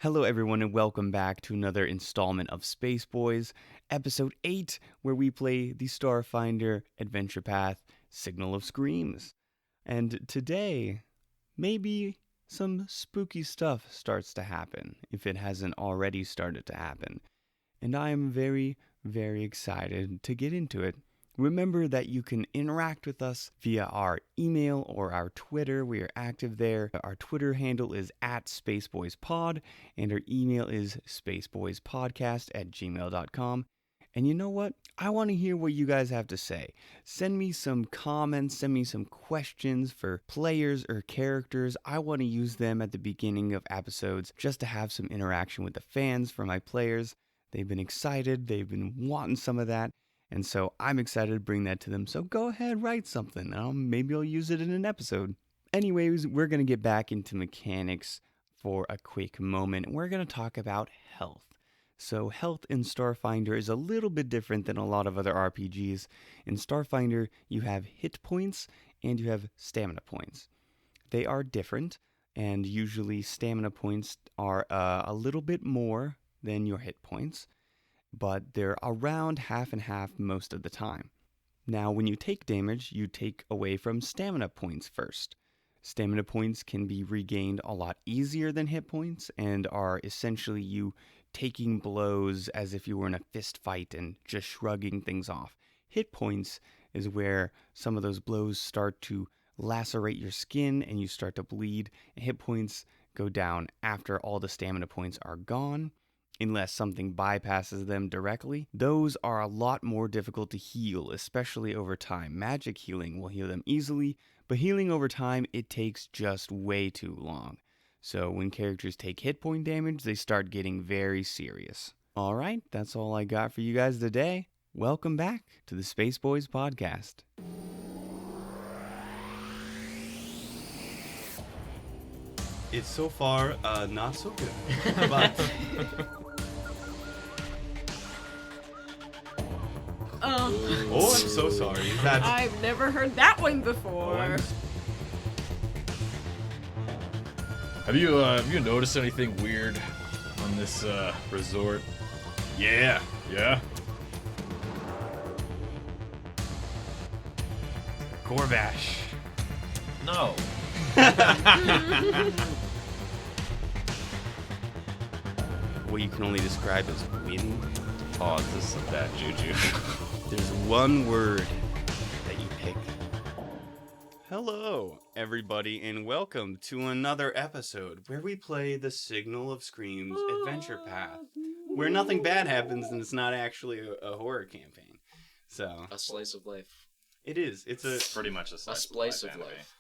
Hello everyone and welcome back to another installment of Space Bois, episode 8, where we play the Starfinder Adventure Path Signal of Screams. And today, maybe some spooky stuff starts to happen, if it hasn't already started to happen. And I am very, very excited to get into it. Remember that you can interact with us via our email or our Twitter. We are active there. Our Twitter handle is @SpaceBoisPod, and our email is spaceboispodcast@gmail.com. And you know what? I want to hear what you guys have to say. Send me some comments, send me some questions for players or characters. I want to use them at the beginning of episodes just to have some interaction with the fans for my players. They've been excited. They've been wanting some of that. And so I'm excited to bring that to them. So go ahead, write something. Maybe I'll use it in an episode. Anyways, we're going to get back into mechanics for a quick moment. We're going to talk about health. So health in Starfinder is a little bit different than a lot of other RPGs. In Starfinder, you have hit points and you have stamina points. They are different, and usually stamina points are a little bit more than your hit points, but they're around half and half most of the time. Now, when you take damage, you take away from stamina points first. Stamina points can be regained a lot easier than hit points and are essentially you taking blows as if you were in a fist fight and just shrugging things off. Hit points is where some of those blows start to lacerate your skin and you start to bleed. Hit points go down after all the stamina points are gone, unless something bypasses them directly. Those are a lot more difficult to heal, especially over time. Magic healing will heal them easily, but healing over time, it takes just way too long. So when characters take hit point damage, they start getting very serious. Alright, that's all I got for you guys today. Welcome back to the Space Bois Podcast. It's so far not so good, but... Oh, I'm so sorry. I've never heard that one before. Have you noticed anything weird on this resort? Yeah. Yeah? Gorbash. No. What you can only describe as wind. Oh, this is some bad juju. There's one word that you pick. Hello, everybody, and welcome to another episode where we play the Signal of Screams Adventure Path, where nothing bad happens and it's not actually a horror campaign. So a slice of life. It is. It's pretty much a slice of life.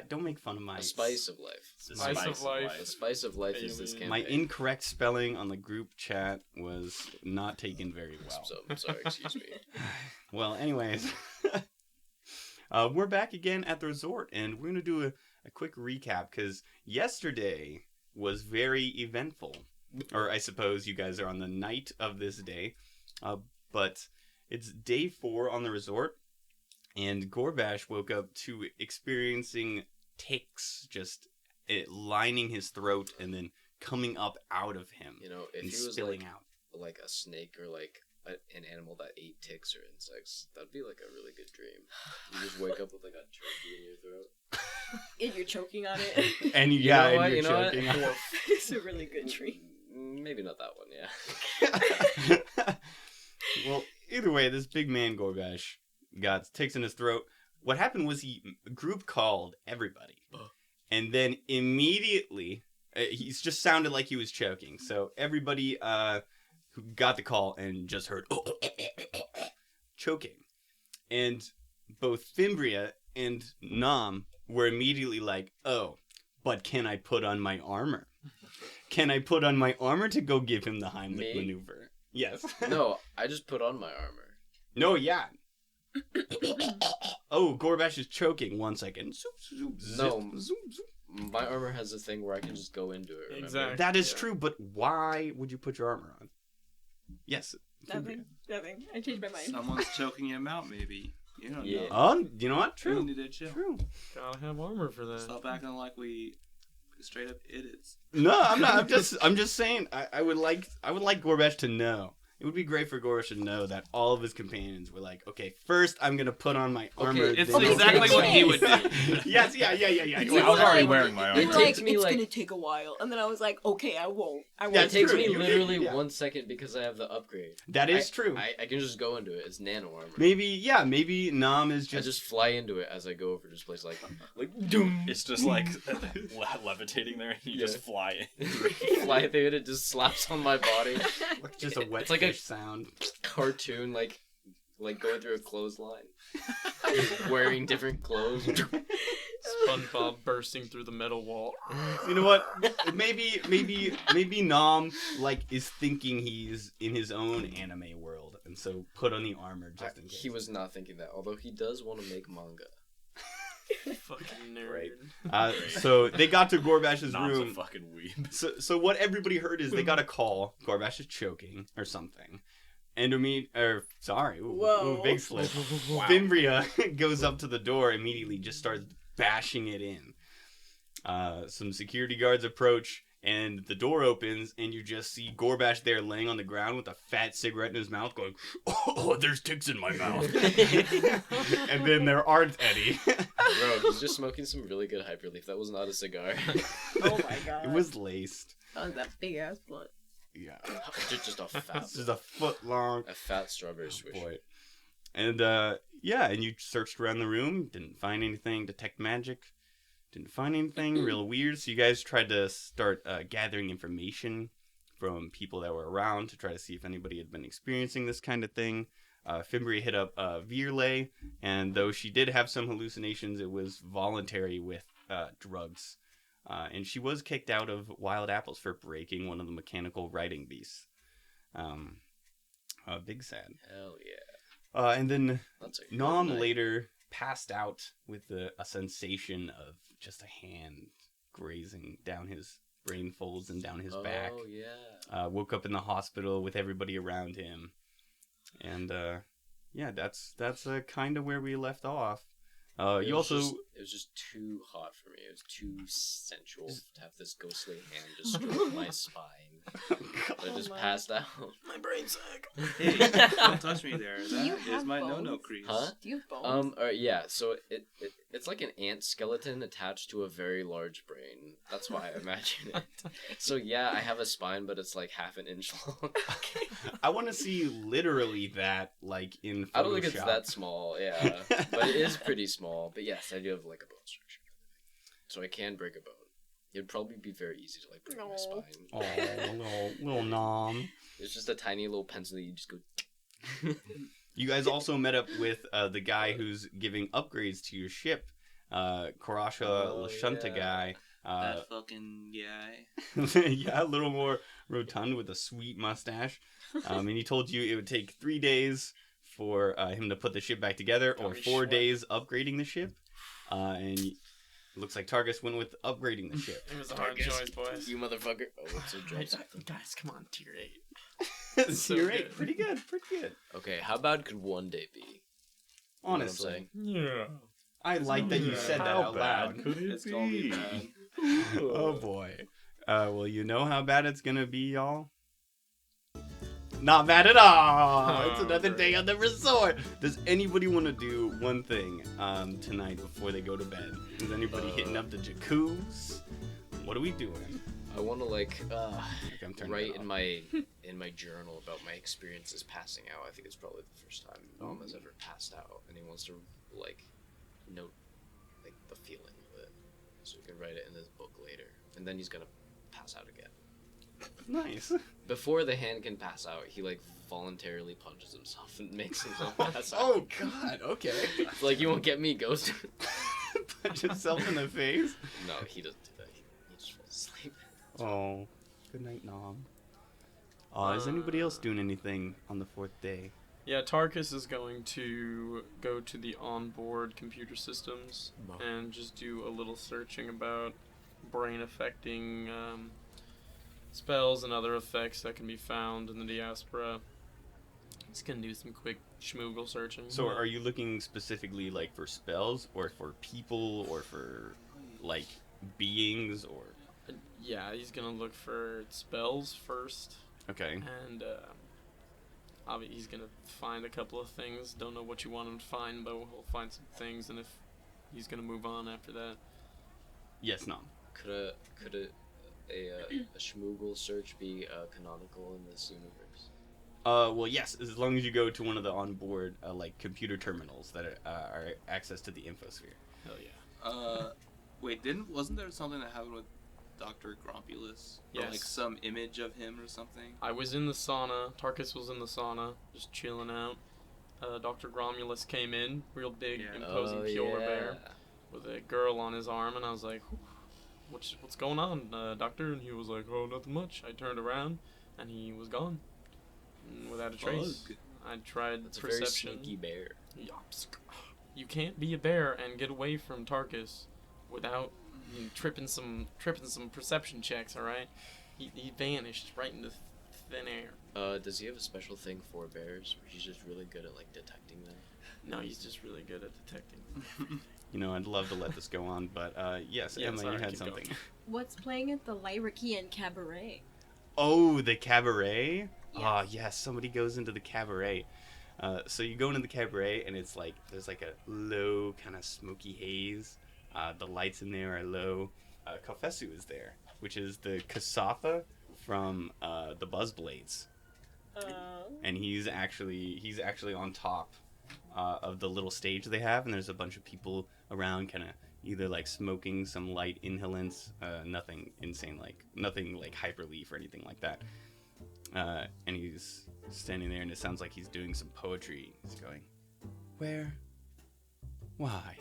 Don't make fun of my... A spice of life. Spice of life. A spice of life is this campaign. My incorrect spelling on the group chat was not taken very well. So, I'm sorry, excuse me. Well, anyways, we're back again at the resort, and we're going to do a quick recap, because yesterday was very eventful. Or I suppose you guys are on the night of this day, but it's day 4 on the resort. And Gorbash woke up to experiencing ticks just lining his throat and then coming up out of him. You know, if he was like a snake or like an animal that ate ticks or insects, that'd be like a really good dream. You just wake up with like a turkey in your throat. And you're choking on it. And you're choking on it. It's a really good dream. Maybe not that one, yeah. Well, either way, this big man Gorbash got ticks in his throat. What happened was he group called everybody. And then immediately, he just sounded like he was choking. So everybody who got the call and just heard choking. And both Fimbria and Nam were immediately like, oh, but can I put on my armor? Can I put on my armor to go give him the Heimlich maneuver? Yes. No, I just put on my armor. No, yeah. Oh, Gorbash is choking. 1 second. No, my armor has a thing where I can just go into it. Remember? Exactly. That is true, but why would you put your armor on? Yes. Nothing. I changed my mind. Someone's choking him out, maybe. You don't know. Oh, you know what? True. We need to chill. True. Gotta have armor for that. Stop acting like we straight up idiots. No, I'm not. I'm just saying. I would like Gorbash to know. It would be great for Gorbash to know that all of his companions were like, okay, first I'm gonna put on my armor. It's then exactly what he would do. Yes, yeah. Well, I was already wearing my You armor. were like, takes me, it's like- gonna take a while, and then I was like, okay, I won't. Yeah, It takes true. me You- literally yeah. 1 second because I have the upgrade. That is true. I can just go into it. It's nano armor. Maybe Nam is I just. just fly into it as I go over this place, like doom. It's just like levitating there, and you just fly in. Fly through it. It just slaps on my body. Just a wet It's like a- fish sound. Cartoon, like going through a clothesline, wearing different clothes. SpongeBob bursting through the metal wall. You know what? Maybe Nam is thinking he's in his own anime world, and so put on the armor just in case. He was not thinking that, although he does want to make manga. Fucking nerd. Right. So they got to Gorbash's Nam's a room. fucking weeb. So what everybody heard is they got a call. Gorbash is choking or something. Whoa. Big slip. Fimbria goes up to the door immediately, just starts bashing it in. Some security guards approach, and the door opens, and you just see Gorbash there laying on the ground with a fat cigarette in his mouth going, oh, there's ticks in my mouth. And then there aren't any. Bro, he's just smoking some really good hyperleaf. That was not a cigar. Oh my god. It was laced. That was that big ass blunt. Yeah. Just a fat, This is a foot long. a fat strawberry swish. Boy. And and you searched around the room, didn't find anything, detect magic, didn't find anything real weird, so you guys tried to start gathering information from people that were around to try to see if anybody had been experiencing this kind of thing. Fimbria hit up Virlay, and though she did have some hallucinations, it was voluntary with drugs. And she was kicked out of Wild Apples for breaking one of the mechanical writing beasts. Big sad. Hell yeah. And then That's a good Nom night. later passed out with a sensation of just a hand grazing down his brain folds and down his back. Oh yeah. Woke up in the hospital with everybody around him. And that's kind of where we left off. It You was also... it was just too hot for me. It was too sensual to have this ghostly hand just stroke my spine. I just passed out. My brain's sick. Hey, don't touch me there. Do you That have is my bones? no-no crease. Huh? Do you have bones? Yeah. So it's like an ant skeleton attached to a very large brain. That's why I imagine it. So yeah, I have a spine, but it's like half an inch long. I want to see literally that, like, in Photoshop. I don't think it's that small. Yeah, but it is pretty small. But yes, I do have like a bone structure, so I can break a bone. It'd probably be very easy to like break my No. spine. Oh, little Nom. It's just a tiny little pencil that you just go. You guys also met up with the guy who's giving upgrades to your ship, Karasha Oh, Lashunta yeah. guy. That fucking guy. Yeah, a little more rotund with a sweet mustache. And he told you it would take 3 days for him to put the ship back together, or Holy 4 shit. days upgrading the ship. And it looks like Targus went with upgrading the ship. It was a hard choice, boys. You motherfucker! Oh, what's a job? Guys, come on, tier 8. So Tier 8, good. pretty good. Okay, how bad could one day be? You know what I'm Honestly, saying? Yeah. I like that you said that How out bad loud. could it It's gonna be be? bad. Oh boy. Well, you know how bad it's gonna be, y'all? Not bad at all! It's Oh, another great. day on the resort! Does anybody want to do one thing tonight before they go to bed? Is anybody hitting up the jacuzzi? What are we doing? I want to like Okay, I'm turning write it in off. my journal about my experiences passing out. I think it's probably the first time Mom has ever passed out, and he wants to like note like the feeling of it, so he can write it in his book later, and then he's gonna pass out again. Nice. Before the hand can pass out, he like voluntarily punches himself and makes himself pass out. Oh god, okay. Like you won't get me, ghost. Punch himself in the face. No, he doesn't do that. He just falls asleep. Oh. Good night, Nom. Is anybody else doing anything on the 4th day? Yeah, Tarkus is going to go to the onboard computer systems and just do a little searching about brain affecting spells and other effects that can be found in the diaspora. He's gonna do some quick schmoogle searching. So are you looking specifically like for spells or for people or for like beings or Yeah, he's gonna look for spells first, Okay. and he's gonna find a couple of things. Don't know what you want him to find, but he'll find some things, and if he's gonna move on after that. Yes, no. Could a Schmoogle search be canonical in this universe? Well, yes, as long as you go to one of the onboard like computer terminals that are access to the infosphere. Hell yeah. Wait, wasn't there something that happened with Dr. Grumpulus? Or, Yes. like some image of him or something? I was in the sauna. Tarkus was in the sauna, just chilling out. Dr. Gromulus came in, real big, Yeah. imposing polar bear, with a girl on his arm, and I was like, what's going on, doctor? And he was like, oh, nothing much. I turned around, and he was gone, without a trace. Bug. I tried That's perception. a very sneaky bear. You can't be a bear and get away from Tarkus without tripping some perception checks. All right, he vanished right into thin air. Does he have a special thing for bears, where he's just really good at like detecting them? No, he's just really good at detecting. You know, I'd love to let this go on, but yes, Yeah, Emma, sorry, you had keep something. going. What's playing at the Lyrakian Cabaret? Oh, the cabaret? Yes. Ah, yes, somebody goes into the cabaret. So you go into the cabaret, and it's like, there's like a low kind of smoky haze. The lights in there are low. Kofesu is there, which is the Kasatha from the Buzzblades. And he's actually on top of the little stage they have, and there's a bunch of people around kind of either like smoking some light inhalants, nothing insane, nothing like hyperleaf or anything like that. And he's standing there, and it sounds like he's doing some poetry. He's going, where? Why?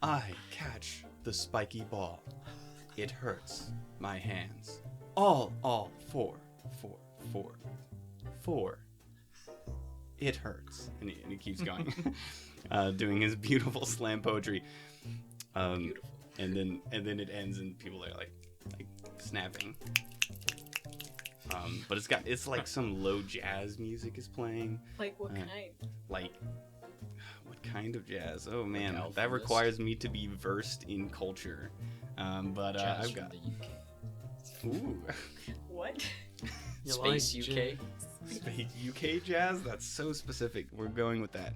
I catch the spiky ball. It hurts my hands. All, four. It hurts. And he keeps going, doing his beautiful slam poetry. Beautiful. And then it ends, and people are like snapping. But it's like some low jazz music is playing. Like what kind? Like, what kind of jazz? Oh man, Like that Alchemist? requires me to be versed in culture. But Jazz I've from got. the UK. Ooh. What? You Space like UK. Space UK jazz? That's so specific. We're going with that.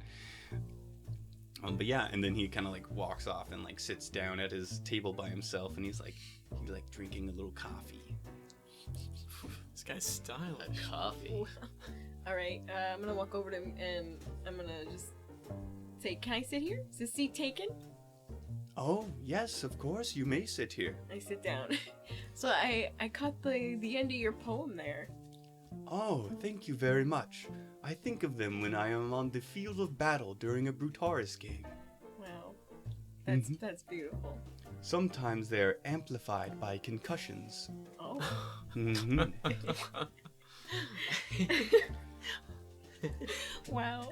But yeah, and then he kind of like walks off and like sits down at his table by himself, and he's like drinking a little coffee. This guy's stylish. A coffee. All right, I'm gonna walk over to him and I'm gonna just say, "Can I sit here? Is this seat taken?" Oh yes, of course you may sit here. I sit down. So I caught the end of your poem there. Oh, thank you very much. I think of them when I am on the field of battle during a Brutaris game. Wow, Mhm. that's beautiful. Sometimes they're amplified by concussions. Oh. Mhm. Wow.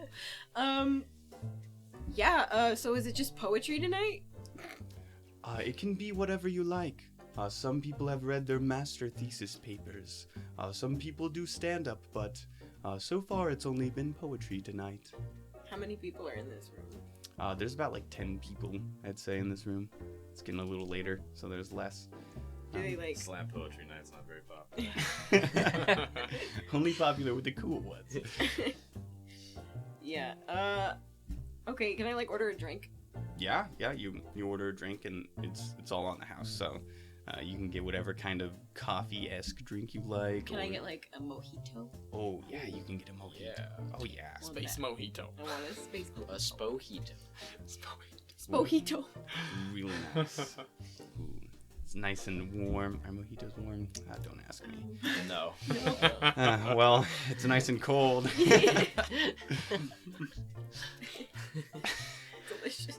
Yeah. So is it just poetry tonight? It can be whatever you like. Some people have read their master thesis papers. Some people do stand-up, but so far it's only been poetry tonight. How many people are in this room? There's about like 10 people, I'd say, in this room. It's getting a little later, so there's less. Do they like? Slam poetry night's not very popular. Only popular with the cool ones. Yeah. Okay. Can I like order a drink? Yeah, you order a drink, and it's all on the house, so you can get whatever kind of coffee-esque drink you like. Can I or- get like a mojito? Oh, yeah, you can get a mojito. Yeah. Oh, yeah. Well, Space that- mojito. I want a space A mojito. spohito. Mojito. Really nice. Ooh, it's nice and warm. Our mojito's warm. Don't ask me. No. Well, it's nice and cold. Delicious.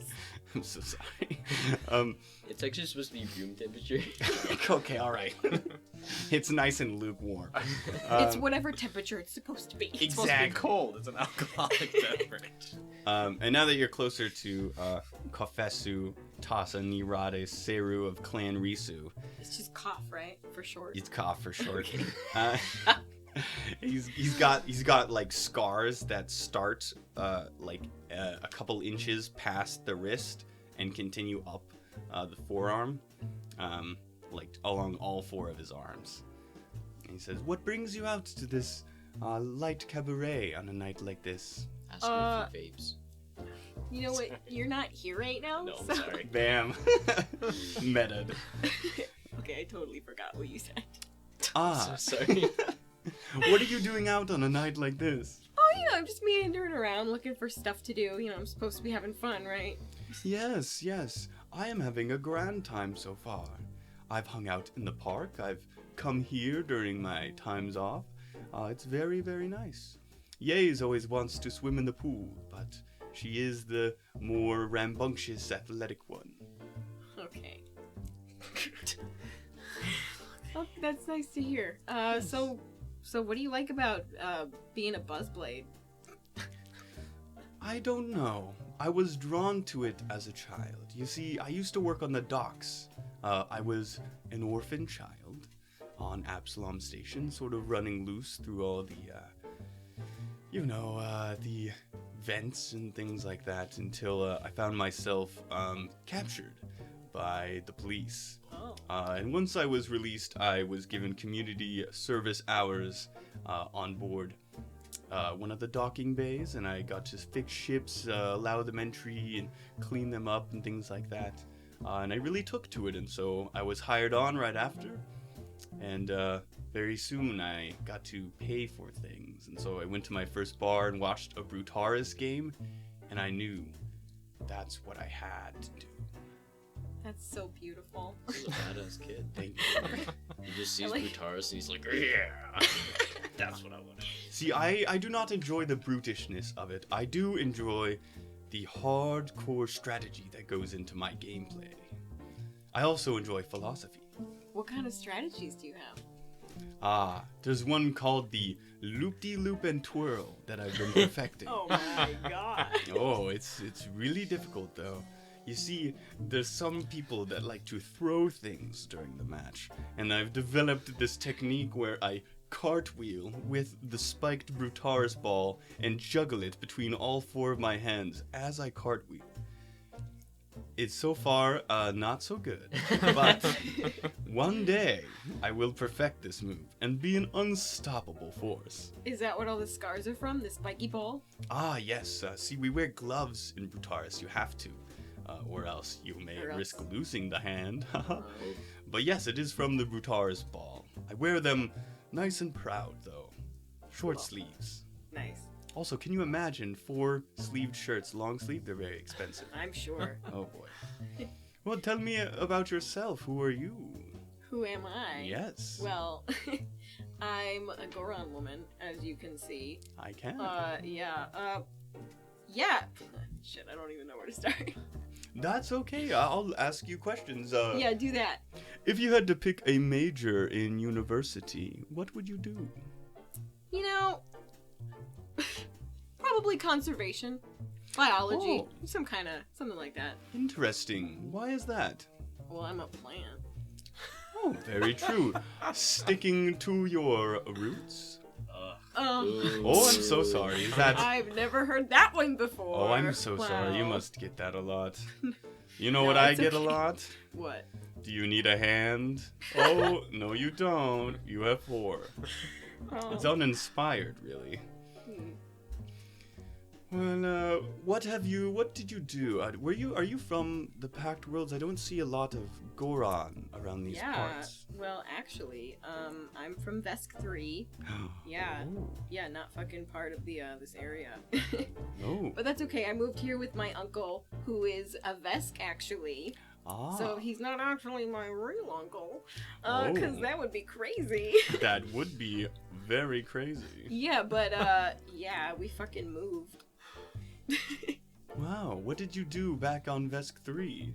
I'm so sorry. It's actually supposed to be room temperature. Okay, all right. It's nice and lukewarm. It's whatever temperature it's supposed to be. It's supposed to be Exactly. cold. It's an alcoholic beverage. And now that you're closer to Kofesu Tasa Nirade Seru of Clan Risu, It's just cough, right? For short. it's Kof for short. He's got like scars that start like a couple inches past the wrist and continue up the forearm. like along all 4 of his arms. And he says, "What brings you out to this light cabaret on a night like this?" Ask her if he vapes. You know what? You're not here right now. No, so... I'm sorry. Bam. Meted. Okay, I totally forgot what you said. Ah. So sorry. What are you doing out on a night like this? Oh, I'm just meandering around looking for stuff to do. I'm supposed to be having fun, right? Yes, yes. I am having a grand time so far. I've hung out in the park. I've come here during my times off. It's very, very nice. Yays always wants to swim in the pool, but she is the more rambunctious, athletic one. Okay. Oh, that's nice to hear. So what do you like about being a buzzblade? I don't know. I was drawn to it as a child. You see, I used to work on the docks. I was an orphan child on Absalom Station, sort of running loose through all the, the vents and things like that until I found myself captured by the police. Oh. And once I was released, I was given community service hours on board one of the docking bays, and I got to fix ships, allow them entry, and clean them up and things like that. And I really took to it, and so I was hired on right after. And very soon I got to pay for things, and so I went to my first bar and watched a Brutaris game, and I knew that's what I had to do. That's so beautiful. He's a badass kid. Thank you. He just sees like- Brutaris and he's like, yeah. That's what I wanted. See, I do not enjoy the brutishness of it. I do enjoy the hardcore strategy that goes into my gameplay. I also enjoy philosophy. What kind of strategies do you have? There's one called the loop-de-loop and twirl that I've been perfecting. Oh my god. Oh, it's really difficult though. You see, there's some people that like to throw things during the match, and I've developed this technique where I cartwheel with the spiked Brutaris ball and juggle it between all 4 of my hands as I cartwheel. It's so far not so good, but one day I will perfect this move and be an unstoppable force. Is that what all the scars are from? The spiky ball? Ah, yes. See, we wear gloves in Brutaris. You have to. Or else you may Or else. risk losing the hand. But yes, it is from the Brutaris ball. I wear them nice and proud, though. Short sleeves. Nice. Also, can you imagine 4-sleeved shirts, long sleeve? They're very expensive. I'm sure. Oh boy. Well, tell me about yourself. Who are you? Who am I? Yes. Well, I'm a Goron woman, as you can see. I can. Yeah. Shit, I don't even know where to start. That's okay. I'll ask you questions. Yeah, do that. If you had to pick a major in university, what would you do? You know, probably conservation, biology, Oh. something like that. Interesting. Why is that? Well, I'm a plant. Oh, very true. Sticking to your roots? Oh, I'm so sorry. Is that... I've never heard that one before. Oh, I'm so sorry. You Wow. must get that a lot. You know No, what I it's get a okay. lot? What? Do you need a hand? Oh, no you don't. You have 4. Oh. It's uninspired, really. Hmm. Well, what did you do? Are you from the Pact Worlds? I don't see a lot of Goron around these Yeah. parts. Well, actually, I'm from Vesk 3. Yeah. Oh. Yeah, not fucking part of the this area. Oh. But that's okay. I moved here with my uncle, who is a Vesk actually. Ah. So he's not actually my real uncle, because Oh. that would be crazy. That would be very crazy. Yeah, but yeah, we fucking moved. Wow. What did you do back on Vesk 3?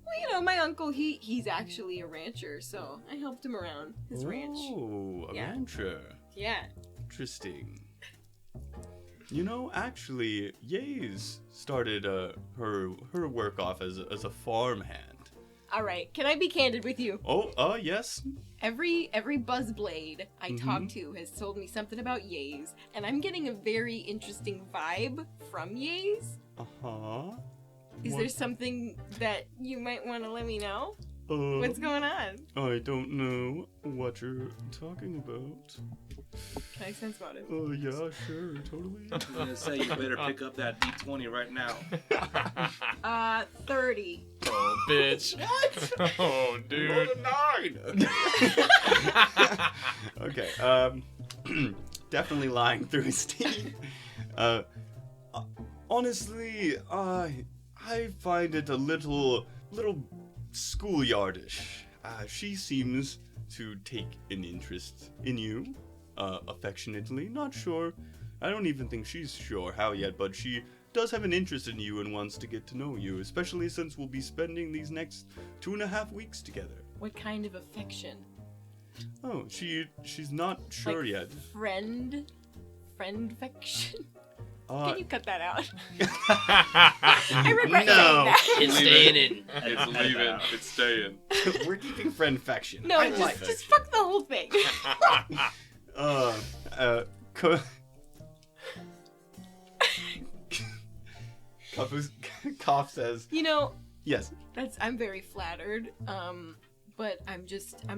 Well, you know, my uncle, he's actually a rancher, so I helped him around his ranch. Oh, a Yeah. rancher. Yeah. Interesting. You know, actually, Yays started her work off as a farmhand. All right, can I be candid with you? Oh, yes. Every Buzzblade I Mhm. talk to has told me something about Yays, and I'm getting a very interesting vibe from Yays. Uh-huh. Is there something that you might want to let me know? What's going on? I don't know what you're talking about. Can I sense about it? Oh, yeah, sure, totally. I'm gonna say you better pick up that D20 right now. 30. Oh, bitch. What? Oh, dude. Okay, definitely lying through his teeth. Honestly, I find it a little schoolyardish. She seems to take an interest in you, affectionately. Not sure. I don't even think she's sure how yet, but she does have an interest in you and wants to get to know you, especially since we'll be spending these next 2.5 weeks together. What kind of affection? Oh, she's not sure Like yet. Friend affection? Can you cut that out? I regret saying no. that. It's staying in. It's leaving. It's staying. We're keeping friend-faction. No, I just, like just fuck the whole thing. Cough says, You know, yes. I'm very flattered. But I'm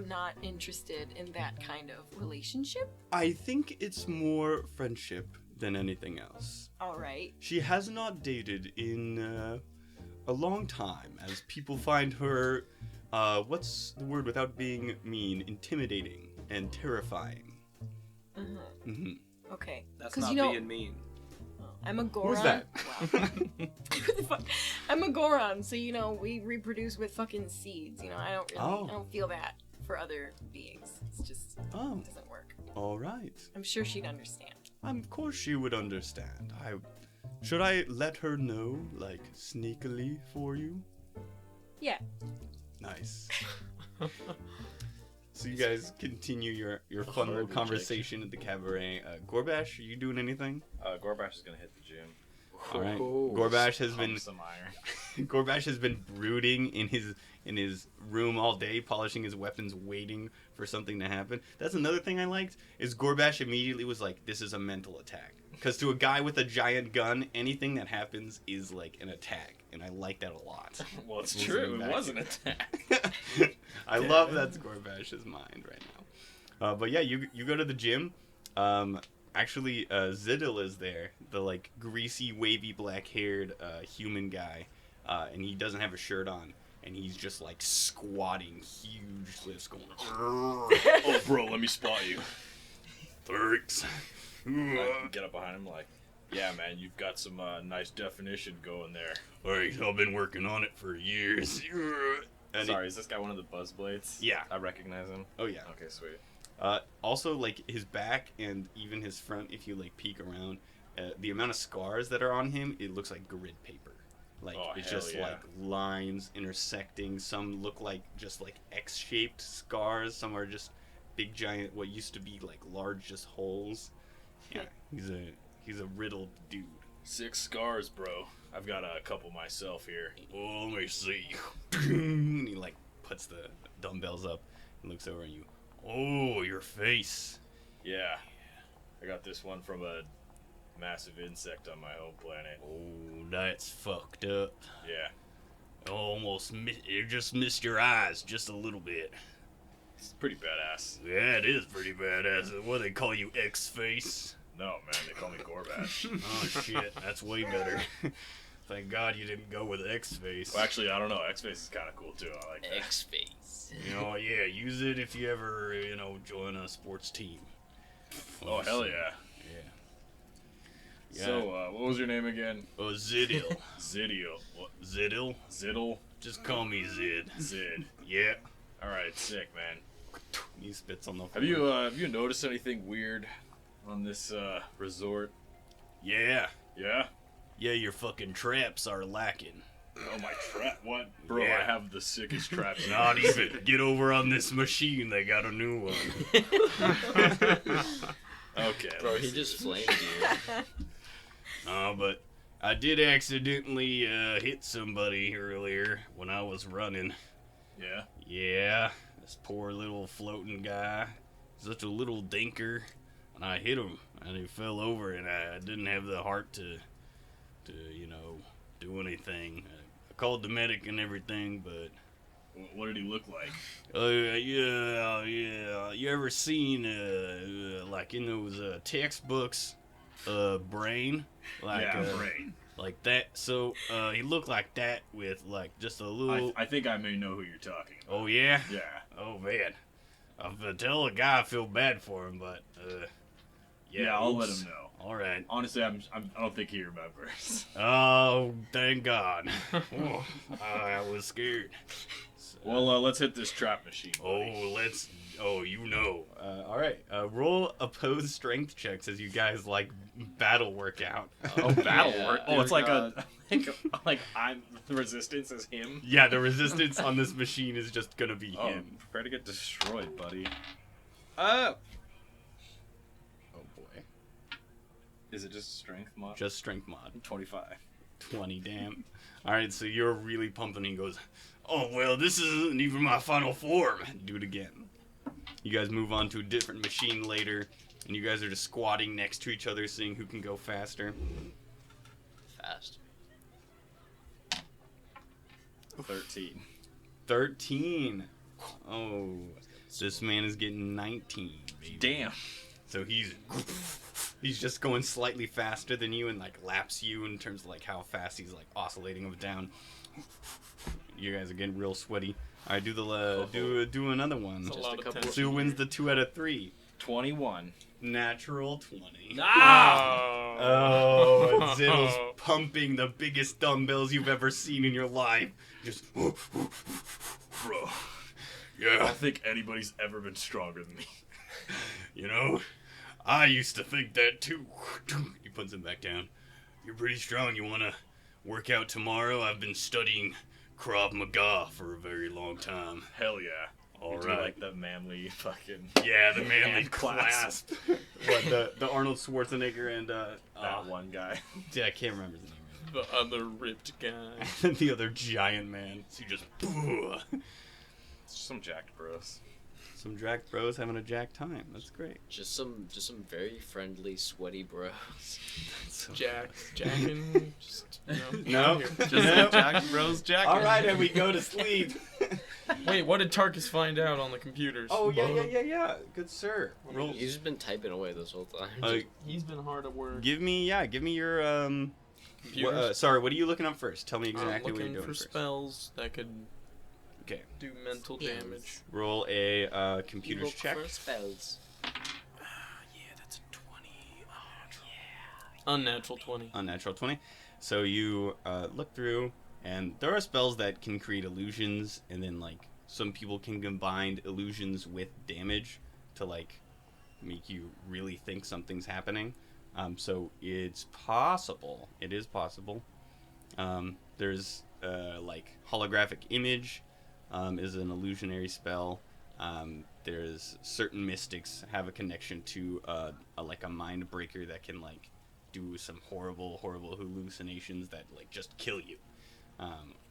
not interested in that kind of relationship. I think it's more friendship than anything else. All right. She has not dated in a long time, as people find her, what's the word without being mean, intimidating and terrifying. Uh-huh. Mm-hmm. Okay. That's 'Cause not you know, being mean. I'm a Goron. Who's that? Wow. What the fuck? I'm a Goron, so we reproduce with fucking seeds. I don't feel that for other beings. It's just it doesn't work. All right. I'm sure she'd understand. Of course she would understand. Should I let her know, like, sneakily for you? Yeah. Nice. So you guys continue your fun little conversation at the cabaret. Gorbash, are you doing anything? Gorbash is gonna hit the gym. All right. Gorbash has been Pump some iron. Gorbash has been brooding in his room all day, polishing his weapons, waiting for something to happen. That's another thing I liked, is Gorbash immediately was like, this is a mental attack. Because to a guy with a giant gun, anything that happens is like an attack. And I like that a lot. Well, it's true. It was an attack. I love that's Gorbash's mind right now. But yeah, you go to the gym. Actually, Zidil is there, the like greasy, wavy, black-haired human guy, and he doesn't have a shirt on, and he's just like squatting huge lifts, going. Oh, bro, let me spot you. Thanks. I get up behind him like, yeah, man, you've got some nice definition going there. Alright, I've been working on it for years. And Sorry, is this guy one of the buzz blades? Yeah. I recognize him. Oh yeah. Okay, sweet. Also, like his back and even his front, if you like peek around, the amount of scars that are on him, it looks like grid paper. Like it's hell just yeah. like lines intersecting. Some look like just like X-shaped scars. Some are just big giant, what used to be like large just holes. Yeah, he's a riddled dude. 6 scars, bro. I've got a couple myself here. Oh, let me see. And he like puts the dumbbells up and looks over at you. Oh, your face. Yeah. I got this one from a massive insect on my home planet. Oh, that's fucked up. Yeah. You just missed your eyes just a little bit. It's pretty badass. Yeah, it is pretty badass. What, they call you X-Face? No, man, they call me Gorbash. Oh, shit, that's way better. Thank God you didn't go with X-Face. Well, actually, I don't know. X-Face is kind of cool, too. I like that. X-Face. Yeah, use it if you ever, join a sports team. Oh, hell yeah. Yeah. So, what was your name again? Oh, Zidil. Zidio. What? Zidil? Ziddle? Just call me Zid. Zid. Yeah. Alright, sick, man. He spits on the floor. Have you noticed anything weird on this, resort? Yeah. Yeah? Yeah, your fucking traps are lacking. Oh, my trap. What? Bro, Yeah. I have the sickest traps. Not even. Get over on this machine. They got a new one. Okay. Bro, let's he see just this. flamed you. But I did accidentally hit somebody earlier when I was running. Yeah? Yeah, this poor little floating guy. Such a little dinker. And I hit him, and he fell over, and I didn't have the heart to do anything. I called the medic and everything, but What did he look like? Yeah. You ever seen, like in those textbooks, Brain? Like, Brain. Like that. So, he looked like that with, like, just a little... I think I may know who you're talking about. Oh, yeah? Yeah. Oh, man. I'll tell the guy I feel bad for him, but, Yeah, I'll let him know. All right. Honestly, I don't think he remembers. Oh, thank God. Oh, I was scared. Well, let's hit this trap machine. Buddy. You know. All right. Roll opposed strength checks as you guys, like, battle work out. Battle Yeah. work. Oh, it's like like I'm the resistance is him. Yeah, the resistance on this machine is just gonna be Oh, him. prepare to get destroyed, buddy. Oh, boy. Is it just strength mod? Just strength mod. 25. 20, damn. All right, so you're really pumping. He goes, oh, well, this isn't even my final form. Do it again. You guys move on to a different machine later, and you guys are just squatting next to each other, seeing who can go faster. Fast. 13. 13. Oh, this man is getting 19, baby. Damn. So he's just going slightly faster than you and, like, laps you in terms of, like, how fast he's, like, oscillating up and down. You guys are getting real sweaty. All right, do another one. That's a lot of couple tension. So who wins the 2 out of 3? 21. Natural 20. Ah! Oh, and Zittle's pumping the biggest dumbbells you've ever seen in your life. Just, Bro, I yeah, don't think anybody's ever been stronger than me. you know, I used to think that too. He puts him back down. You're pretty strong. You want to work out tomorrow? I've been studying Krav Maga for a very long time. Hell yeah. All You do, right. like the manly fucking Yeah, the manly hand clasp. What, the Arnold Schwarzenegger and, that one guy. yeah, I can't remember his name. The other ripped guy. The other giant man. So you just, It's just some jacked bros. some jacked bros having a jack time. That's great. Just some very friendly, sweaty bros. Jacking. Just, No. Just No. Jack Bros jacking. All right, and we go to sleep. Wait, what did Tarkus find out on the computers? Oh, yeah. Good sir. Roll. He's just been typing away this whole time. He's been hard at work. Give me your Computers. sorry, what are you looking up first? Tell me I'm exactly what you're looking doing for first. spells that could Okay. do mental damage. Roll a computers Look check. for spells. Yeah, that's a 20. Unnatural 20. Unnatural 20. So you look through, and there are spells that can create illusions, and then, like, some people can combine illusions with damage to, like, make you really think something's happening. So it's possible. It is possible. There's, like, holographic image is an illusionary spell. There's certain mystics have a connection to like a mind breaker that can, like, do some horrible hallucinations that, like, just kill you.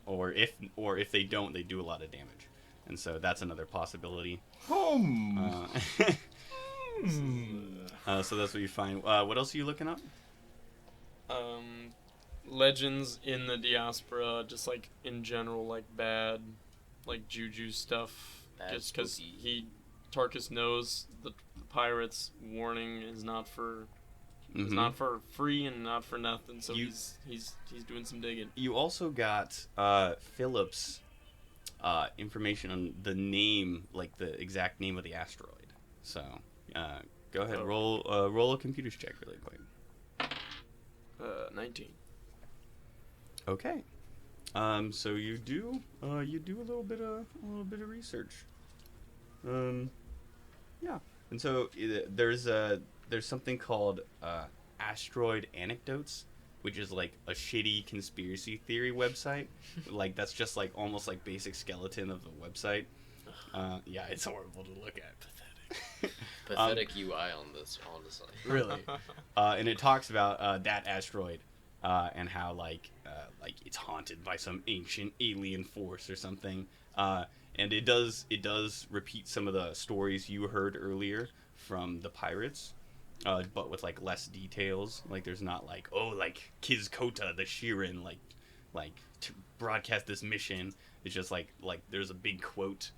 Or if they don't, they do a lot of damage. And so that's another possibility. So that's what you find. What else are you looking up? Legends in the diaspora, just like in general, like bad, like juju stuff. Bad, Just because spooky. Tarkus knows the pirates' warning is not for. It's Mhm. not for free and not for nothing, so You- he's doing some digging. You also got Philip's information on the name, like the exact name of the asteroid. So go ahead, Oh. roll a computers check really quick. 19. Okay. So you do a little bit of research. Yeah. And so there's something called Asteroid Anecdotes, which is like a shitty conspiracy theory website. Like, that's just like almost like basic skeleton of the website. Yeah, it's horrible to look at. Pathetic. Pathetic UI on this, honestly. Really. And it talks about that asteroid and how like it's haunted by some ancient alien force or something. And it does repeat some of the stories you heard earlier from the pirates, but with like less details. Like, there's not like, oh, like Kiz Kota the Shirin like to broadcast this mission, It's just like there's a big quote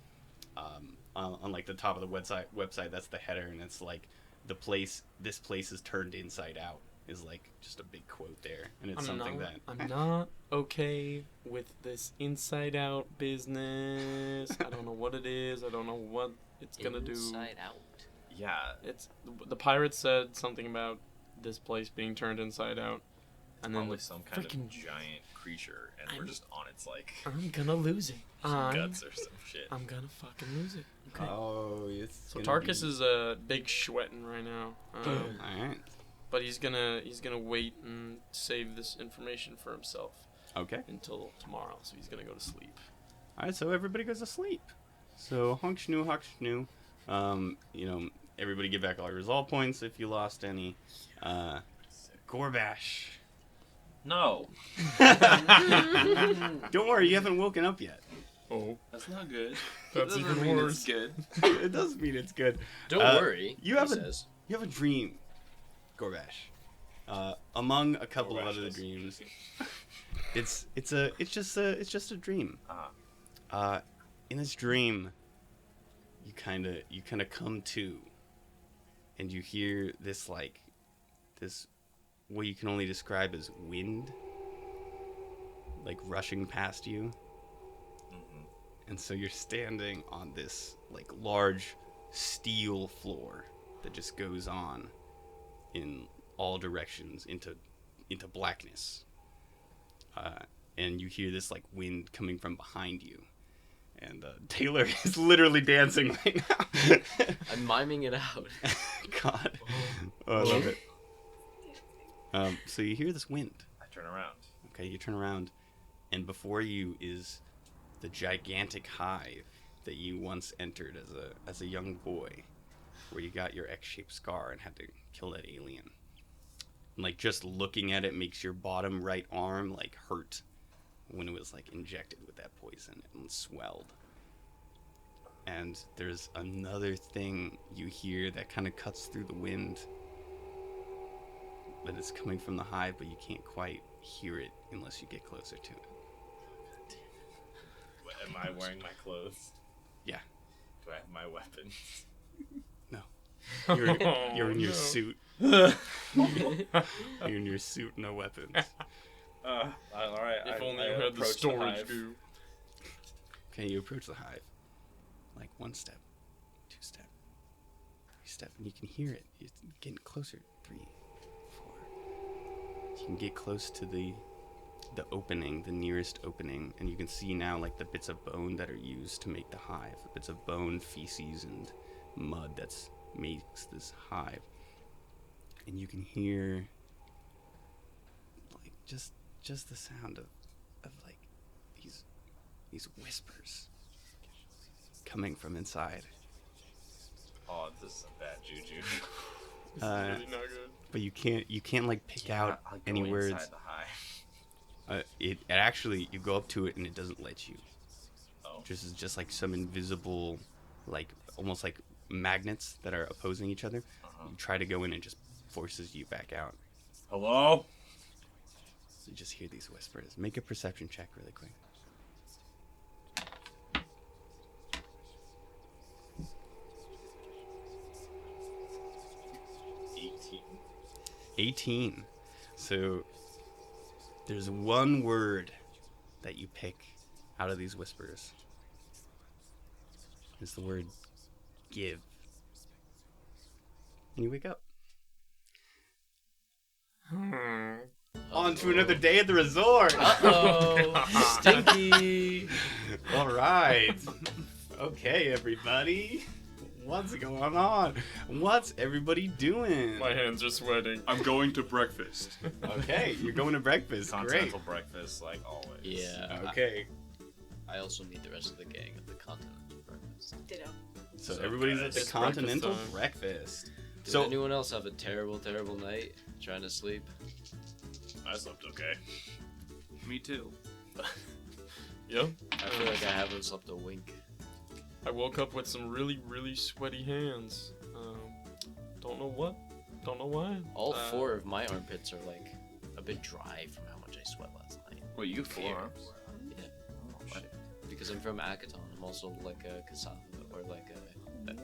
on like the top of the website. That's the header, and it's like this place is turned inside out is like just a big quote there, and it's I'm that not okay with this inside out business. I don't know what it is. I don't know what it's gonna do. Inside out. Yeah. It's the pirate said something about this place being turned inside out, and then Probably some kind freaking of giant creature, and we're just on its like I'm gonna lose it. guts or some shit. I'm gonna fucking lose it. Okay. Oh, it's So Tarkus is big sweating right now. all right. But he's gonna wait and save this information for himself Okay. until tomorrow. So he's gonna go to sleep. All right, so everybody goes to sleep. So honk shnu. Everybody get back all your resolve points if you lost any. Gorbash. No. Don't worry, you haven't woken up yet. Oh, That's not good. that's Doesn't even mean worse. it's good. It does mean it's good. Don't worry. you he have a- says. You have a dream, Gorbash. Among a couple of other Gorbash. dreams, it's just a dream. In this dream, you kind of come to, and you hear this what you can only describe as wind, like rushing past you. And so you're standing on this like large steel floor that just goes on in all directions into blackness. And you hear this like wind coming from behind you. And Taylor is literally dancing right now. I'm miming it out. God. Oh, I love it. So you hear this wind. I turn around. Okay, you turn around, and before you is the gigantic hive that you once entered as a young boy, where you got your X-shaped scar and had to kill that alien. And, like, just looking at it makes your bottom right arm like hurt when it was like injected with that poison and swelled. And there's another thing you hear that kind of cuts through the wind, but it's coming from the hive, but you can't quite hear it unless you get closer to it. Am I wearing my clothes? Yeah. Do I have my weapons? You're in your suit. You're in your suit, no weapons. All right. If I only you had the approach storage hive. goo. Okay, you approach the hive. Like 1 step, 2 step, 3 step, and you can hear it. It's getting closer. 3, 4. You can get close to the opening, the nearest opening, and you can see now like the bits of bone that are used to make the hive. The bits of bone, feces, and mud that's makes this hive. And you can hear like just the sound of like these whispers coming from inside. Oh, this is a bad juju. This is really not good. But you can't like pick out I'll go any inside words. the hive. It actually, you go up to it and it doesn't let you. Oh. Just like some invisible, like almost like magnets that are opposing each other. You try to go in and it just forces you back out. Hello? So you just hear these whispers. Make a perception check really quick. 18. So there's one word that you pick out of these whispers. It's the word give. And you wake up. On to another day at the resort. Uh-oh. Stinky. All right. Okay, everybody. What's going on? What's everybody doing? My hands are sweating. I'm going to breakfast. Okay, you're going to breakfast. Great. Continental breakfast, like always. Yeah. Okay. I also need the rest of the gang at the continental breakfast. Ditto. So So everybody's at the it's continental breakfast time. breakfast. Did So anyone else have a terrible, terrible night trying to sleep? I slept okay. Me too. Yep. I feel like I haven't slept a wink. I woke up with some really, really sweaty hands. Don't know what. Don't know why. All 4 of my armpits are like a bit dry from how much I sweat last night. Well, you 4 arms. Yeah. Oh, shit. because I'm from Akaton. I'm also like a Kasatha or like a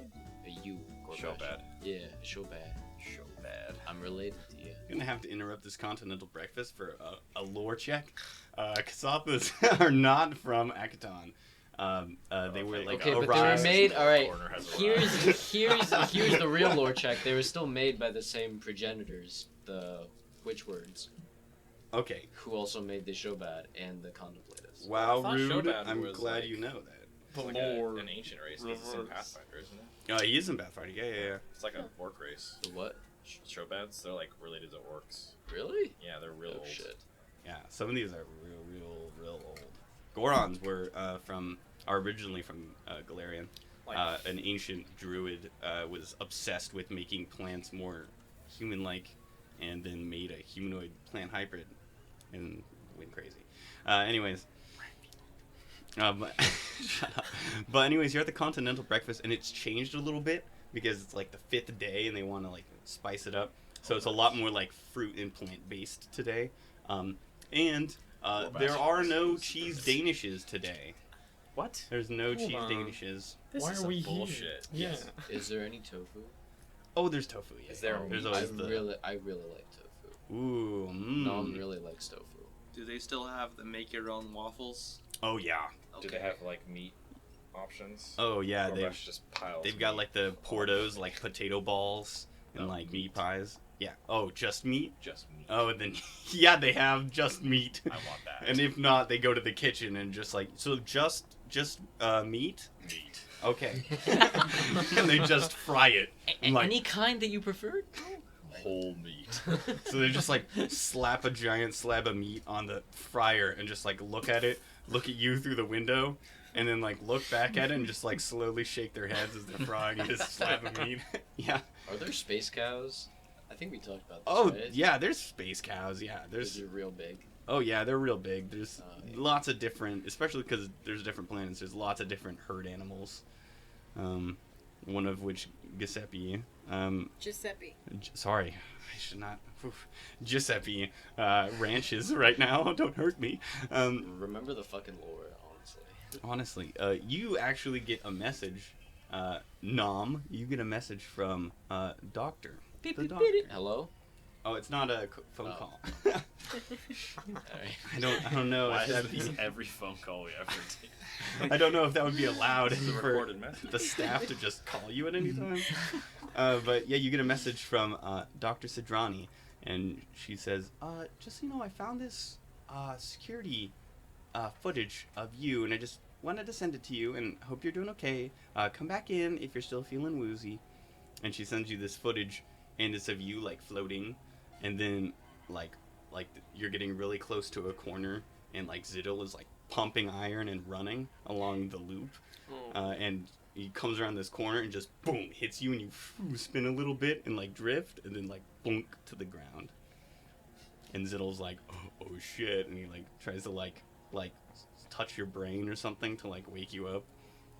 you. Show bad. Yeah, show bad. Show bad. I'm related to you. I'm gonna have to interrupt this continental breakfast for a lore check. Kasathas are not from Akaton. They were like okay, but they were made. All right. Here's the real lore check. They were still made by the same progenitors, the Witchwords, Okay. who also made the Shobad and the Contemplators. Wow, I thought rude. Shobad I'm was, glad like, you know that. It's like an ancient race. It's in Pathfinder, isn't it? He is in Pathfinder. Yeah. It's like an orc race. The what? Showbads, they're like related to orcs. Really? Yeah, they're real Oh old. shit. Yeah, some of these are real old. Gorons were are originally from Galarian. Like, An ancient druid was obsessed with making plants more human-like, and then made a humanoid plant hybrid, and went crazy. Anyways, shut up. But anyways, you're at the Continental Breakfast, and it's changed a little bit because it's like the 5th day, and they want to like spice it up. So it's a lot more like fruit and plant-based today. And there are no cheese danishes today. What? There's no Hold cheese on. danishes. Why are we bullshit. here? Yes. Is there any tofu? Oh, there's tofu. Yeah. Is there There's meat? always I really like tofu. Ooh. Mom really likes tofu. Do they still have the make your own waffles? Oh yeah. Do they have like meat options? Oh yeah. Or They've that's just piles they've of got meat? like the portos, like potato balls, and Oh, like meat. meat pies. Yeah. Oh, just meat. Just meat. Oh, then yeah, they have just meat. I want that. And if not, they go to the kitchen and just like just meat. meat. Okay. And they just fry it. I'm like, Any kind that you prefer? Whole meat. so they just like slap a giant slab of meat on the fryer and just like look at it, look at you through the window, and then like look back at it and just like slowly shake their heads as they're frying this slab of meat. Yeah. Are there space cows? I think we talked about this. Oh right? yeah, there's space cows. Yeah, Is there's. it real big? Oh yeah, they're real big. There's Yeah. lots of different, especially because there's different planets. There's lots of different herd animals. One of which Giuseppe. Giuseppe. Sorry, I should not. Oof. Giuseppe ranches right now. Don't hurt me. Remember the fucking lore, honestly. Honestly, you actually get a message. Nom, you get a message from Doctor. The doctor. Hello? Oh, it's not a phone Oh. call. Alright. I don't know. Why if is that'd this be, every phone call we ever take? I don't know if that would be allowed This is a for recorded message. the staff to just call you at any time. But yeah, you get a message from Dr. Sidrani, and she says, just so you know, I found this security footage of you, and I just wanted to send it to you, and hope you're doing okay. Come back in if you're still feeling woozy. And she sends you this footage, and it's of you like floating, and then like you're getting really close to a corner, and like Ziddle is like pumping iron and running along the loop, and he comes around this corner and just boom hits you, and you spin a little bit and like drift, and then like bonk to the ground. And Ziddle's like, oh shit, and he like tries to like touch your brain or something to like wake you up.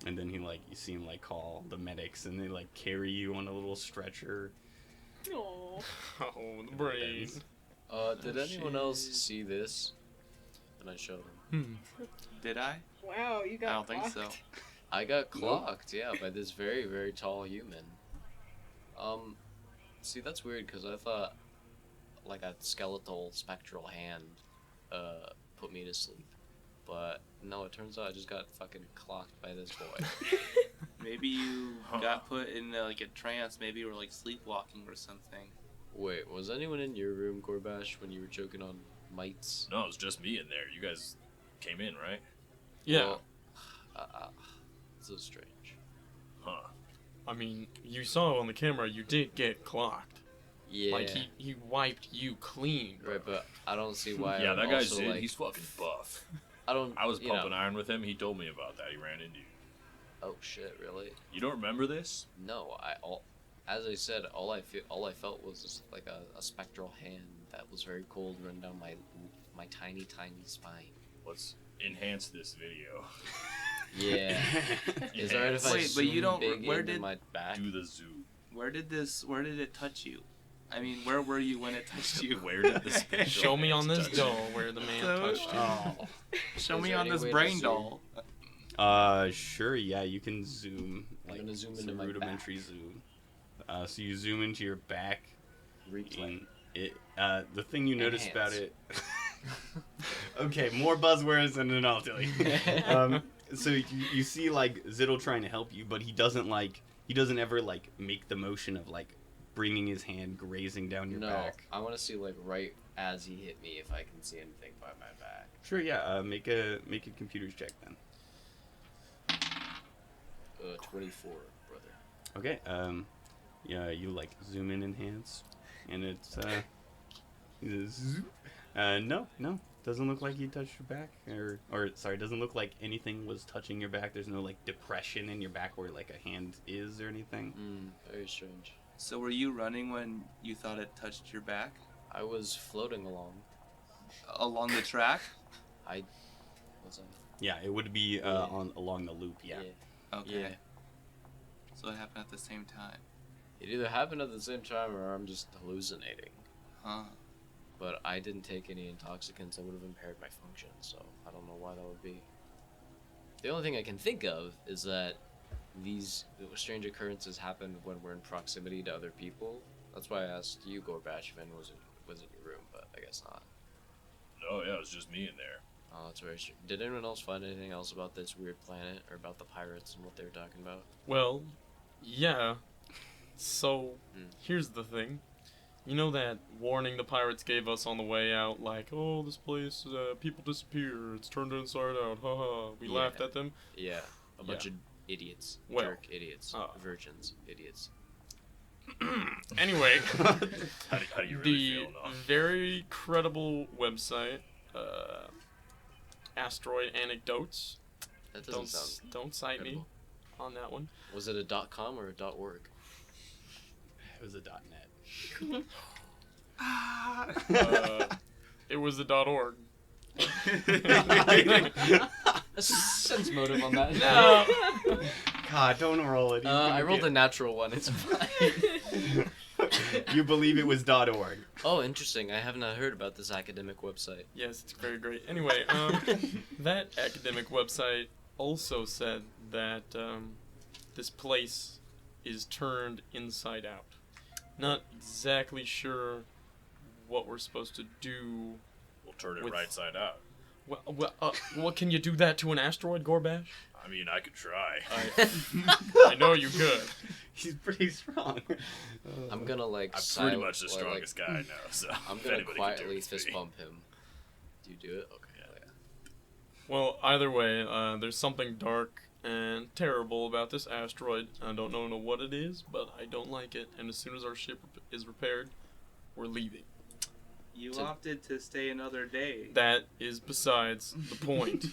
And then you see him like call the medics, and they like carry you on a little stretcher. Aww. Oh, the brain. Did anyone else see this? And I showed them. Did I? Wow, you got I don't think so. blocked. I got clocked, yeah, by this very, very tall human. See, that's weird, because I thought, like, a skeletal, spectral hand, put me to sleep. But, no, it turns out I just got fucking clocked by this boy. Maybe you got put in like a trance. Maybe you were like sleepwalking or something. Wait, was anyone in your room, Gorbash, when you were choking on mites? No, it was just me in there. You guys came in, right? Yeah. Well, this is strange. Huh. I mean, you saw on the camera you did get clocked. Yeah. Like, he wiped you clean. Bro. Right, but I don't see why. Yeah, I'm that guy's also, in. like, He's fucking buff. I don't. I was you know. pumping iron with him. He told me about that. He ran into you. Oh shit! Really? You don't remember this? No. As I said, all I felt was just like a spectral hand that was very cold run down my tiny spine. Let's enhance this video. Yeah. Is it alright if I Wait, but you zoom don't- big where into did- my back? Do the zoom. Where did it touch you? I mean, where were you when it touched you? Where did this picture Show me on this touch? doll where the man touched you. Oh. Show Is me there on any this way to brain zoom? doll. Sure, yeah, you can zoom. I'm gonna zoom it's into a my rudimentary back. zoom. So you zoom into your back. Replay. And it, the thing you notice about Enhance. it... Okay, more buzzwords and then I'll tell you. So you see, like, Ziddle trying to help you, but he doesn't ever, like, make the motion of, like, bringing his hand grazing down your back. I want to see, like, right as he hit me, if I can see anything by my back. Sure, yeah, make a computer's check then. 24, brother. Okay, yeah, you, like, zoom in enhance, and it's, no, doesn't look like you touched your back, or sorry, doesn't look like anything was touching your back. There's no, like, depression in your back where, like, a hand is or anything. Very strange. So were you running when you thought it touched your back? I was floating along. Along the track? Was I? Yeah, it would be along the loop, yeah. Okay. Yeah. So it happened at the same time. It either happened at the same time or I'm just hallucinating. Huh. But I didn't take any intoxicants that would have impaired my function, so I don't know why that would be. The only thing I can think of is that these strange occurrences happen when we're in proximity to other people. That's why I asked you, Gorbachev, if anyone was in your room, but I guess not. No, yeah, it was just me in there. Oh, that's very strange. Did anyone else find anything else about this weird planet or about the pirates and what they were talking about? Well, yeah. So, Hmm. here's the thing. You know that warning the pirates gave us on the way out, like, oh, this place, people disappear, it's turned inside out, haha. We Yeah. laughed at them. Yeah, a bunch Yeah. of idiots. Well, Jerk idiots. Virgins. Idiots. Anyway, How do you really the feel, no? very credible website, Asteroid Anecdotes, That doesn't sound... don't cite credible. me on that one. Was it a .com or a .org? It was a .net. It was a .org. A sense motive on that. No. God, don't roll it. I rolled a natural one. It's fine. You believe it was .org. Oh, interesting. I have not heard about this academic website. Yes, it's very great. Anyway, that academic website also said that this place is turned inside out. Not exactly sure what we're supposed to do. We'll turn it with- right side out. What can you do that to an asteroid, Gorbash? I mean, I could try. I know you could. He's pretty strong. I'm gonna like. I'm pretty much the strongest guy I know, so I'm if gonna anybody can do quietly it's fist me. bump him. Do you do it? Okay. Yeah. Oh, yeah. Well, either way, there's something dark and terrible about this asteroid. I don't know what it is, but I don't like it. And as soon as our ship is repaired, we're leaving. You To- opted to stay another day. That is besides the point.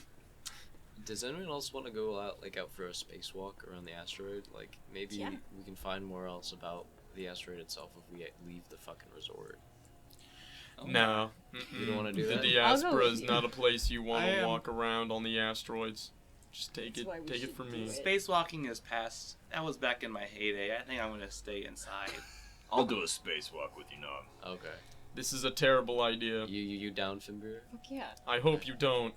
Does anyone else want to go out for a spacewalk around the asteroid? Like maybe Yeah. we can find more else about the asteroid itself if we leave the fucking resort. Oh, No. You don't wanna do The that? diaspora I'll go is with not a place you want I to am- walk around on the asteroids. Just take That's why we it should from do me. it. Spacewalking is past. That was back in my heyday. I think I'm gonna stay inside. I'll do a spacewalk with you, Nom. Okay. This is a terrible idea. You down, Fimbir? Fuck yeah. I hope you don't.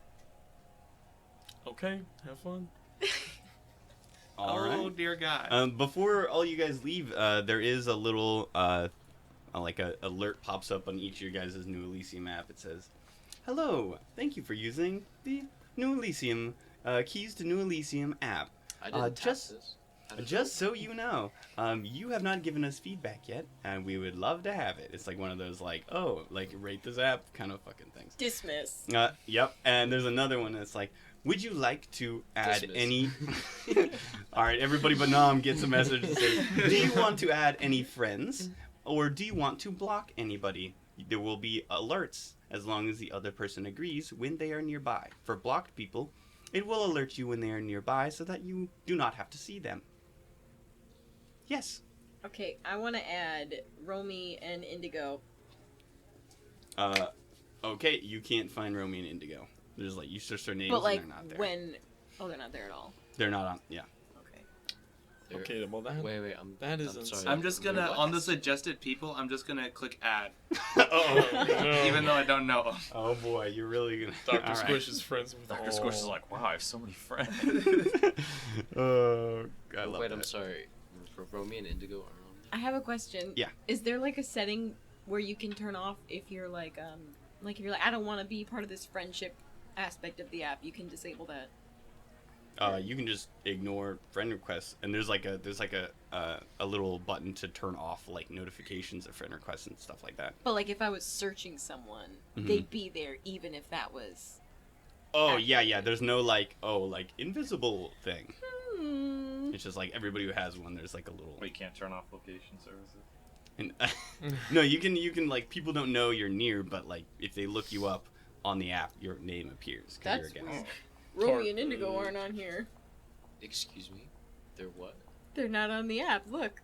Okay, have fun. All oh right. dear God. Before all you guys leave, there is a little like a alert pops up on each of your guys' New Elysium app. It says, "Hello, thank you for using the New Elysium Keys to New Elysium app. I didn't tap just- this. How did Just so you know, you have not given us feedback yet, and we would love to have it." It's like one of those rate this app kind of fucking things. Dismiss. Yep. And there's another one that's like, would you like to add Dismiss. any... All right, everybody but Nam gets a message that says, do you want to add any friends, or do you want to block anybody? There will be alerts as long as the other person agrees when they are nearby. For blocked people, it will alert you when they are nearby so that you do not have to see them. Yes. Okay, I want to add Romy and Indigo. Okay, you can't find Romy and Indigo. There's you search their names But like and they're not there. when... Oh, they're not there at all. They're not on, yeah. Okay. Okay, well that. Wait. That is I'm insane. sorry. I'm just gonna, on the suggested people, I'm just gonna click add. Oh no. Even though I don't know 'em. Oh boy, you're really gonna. Dr. All Squish is friends with Dr. all. Squish is like, wow, I have so many friends. Oh, I love Wait, that. I'm sorry. Romy and Indigo are on. I have a question. Yeah. Is there like a setting where you can turn off if you're like if you're like I don't want to be part of this friendship aspect of the app, you can disable that. You can just ignore friend requests, and there's like a little button to turn off like notifications of friend requests and stuff like that. But like if I was searching someone, Mhm. they'd be there even if that was. Oh yeah. There's no like invisible thing. Hmm. It's just like everybody who has one. There's like a little. Wait, you can't turn off location services? And, no, you can like people don't know you're near, but like if they look you up on the app, your name appears. 'Cause That's you're a guest. Romy and Indigo aren't on here. Excuse me? They're what? They're not on the app. Look.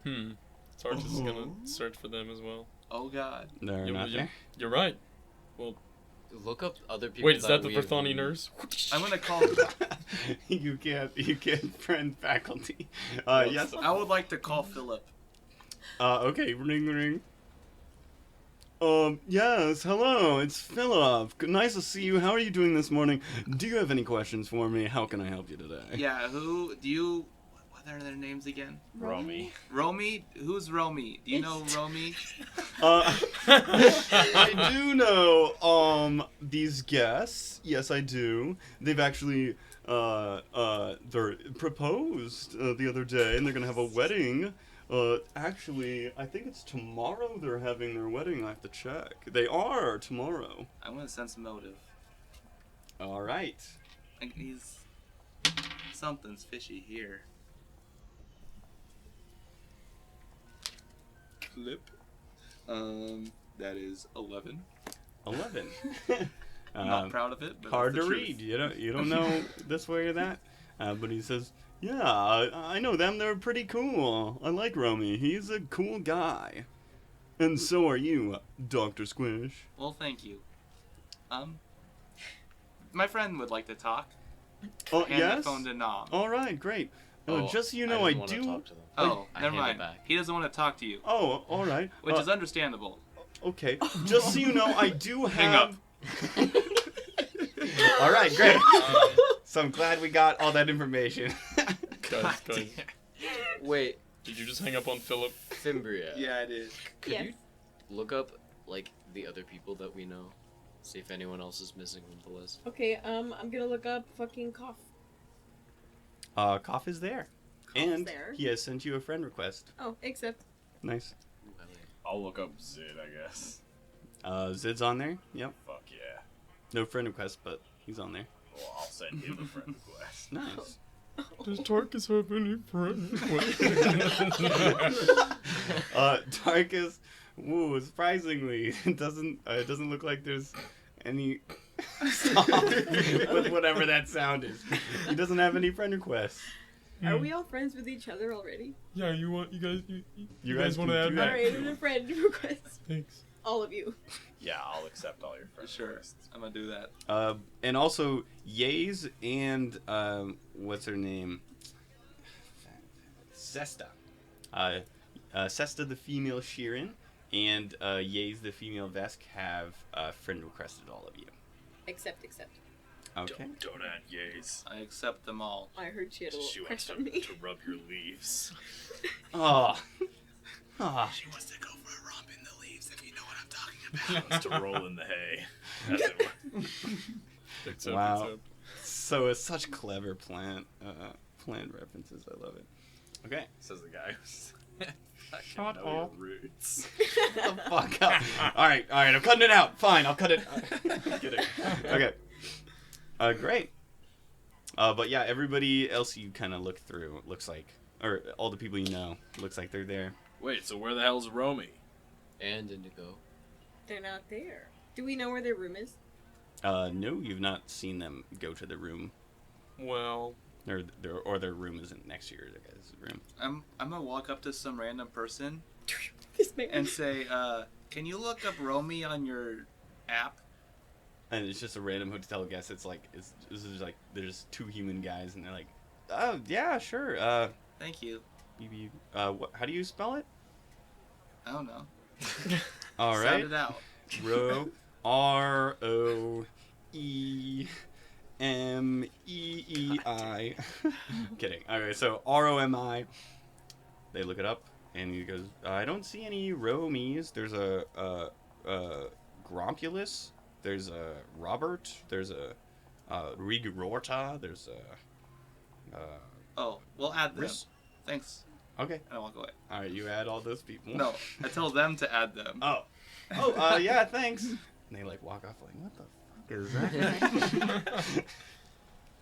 Tarkus is gonna search for them as well. Oh god. They're not there. You're right. Look up other people. Wait, is that the we have Verthani known. nurse? I'm gonna call. you can't friend faculty. Yes. I would like to call Philip. Okay. Ring. Yes, hello, it's Philip. Nice to see you. How are you doing this morning? Do you have any questions for me? How can I help you today? Yeah, who do you? What are their names again? Romy. Romy? Who's Romy? Do you know Romy? I do know, these guests. Yes, I do. They've actually, they're proposed, the other day, and they're gonna have a wedding. Actually, I think it's tomorrow they're having their wedding. I have to check. They are tomorrow. I want to sense motive. All right. Like something's fishy here. Clip. That is 11. 11. I'm not proud of it, but Hard that's to the read. truth. You don't know this way or that. But he says, "Yeah, I know them. They're pretty cool. I like Romy. He's a cool guy, and so are you, Dr. Squish." Well, thank you. My friend would like to talk. Oh Hand yes. the phone to Nom. All right, great. Just so you know, I didn't wanna do. talk to them. Oh, I never hand it mind. back. He doesn't want to talk to you, Oh, all right. which is understandable. Okay. Just so you know, I do have. Hang up. All right, great. So I'm glad we got all that information. Guys. Wait, Did you just hang up on Philip? Fimbria. Yeah, I did. Could Yes. you look up, like, the other people that we know? See if anyone else is missing from the list. Okay, I'm gonna look up fucking cough. Koff is there. Koff's And there. he has sent you a friend request. Oh, except Nice. I'll look up Zid, I guess. Zid's on there. Yep. Fuck yeah. No friend request, but he's on there. Well, I'll send him a friend request. Nice. Does Tarkus have any friends? Tarkus, woo, surprisingly, it doesn't look like there's any song with whatever that sound is. He doesn't have any friend requests. are we all friends with each other already? Yeah, you guys want can to add do me? that. Alright, a friend request. Thanks. All of you. Yeah, I'll accept all your friend Sure, requests. I'm gonna do that. And also, Yaze and, what's her name? Sesta. Sesta, the female Sheeran, and Yaze, the female Vesk, have friend requested all of you. Except. Okay. Don't add yays. I accept them all. I heard she had a She little wants crush on me. to rub your leaves. Oh. She wants to go for a romp in the leaves, if you know what I'm talking about. She wants to roll in the hay. As it were. Except, Wow. So it's such clever plant references. I love it. Okay. Says the guy who's Shut know your up. roots. Shut the fuck up. All right. I'm cutting it out. Fine, I'll cut it. I'm kidding. Okay. Great. But yeah, everybody else you kind of look through looks like, or all the people you know, looks like they're there. Wait, so where the hell's Romy? And Indigo. They're not there. Do we know where their room is? No, you've not seen them go to the room, Well, or their room isn't next to your guys' room. I'm gonna walk up to some random person This man. and say, can you look up Romy on your app? And it's just a random hotel guest. It's like this is like there's two human guys, and they're like, "Oh yeah, sure. Thank you. How do you spell it? I don't know. All Sound right. it out. ROEMEEI. Kidding. Okay, so ROMI. They look it up, and he goes, I don't see any Romies. There's a Grompulus. There's a Robert. There's a Rigorta. There's a. Oh, we'll add them. Riss. Thanks. Okay. I walk away. All right, you add all those people. No, I tell them to add them. Yeah, thanks. And they like walk off like, what the fuck is that?